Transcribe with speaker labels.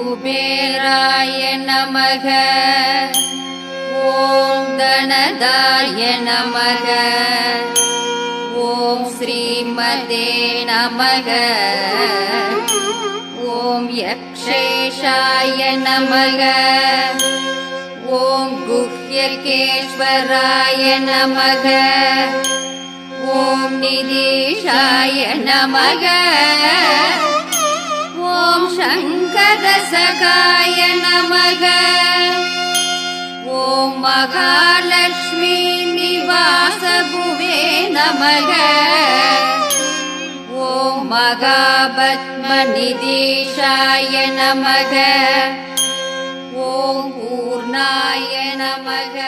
Speaker 1: குபேராய நமக. ஓம் கணதாய நமக. ஓம் ஸ்ரீமதே நமக. ஓம் யக்ஷேஷாய நமக. ஓம் குஹ்யகேஸ்வராய நமக. ஓம் நிதீஷாய நமக. ஓம் சங்கரசகாய நமக. ஓம் மகாலட்சுமி நிவாசபுவே நமக. ஓம் மகாபத்மநிதீஷாய நமக. ஓம் பூர்ணாய நமக.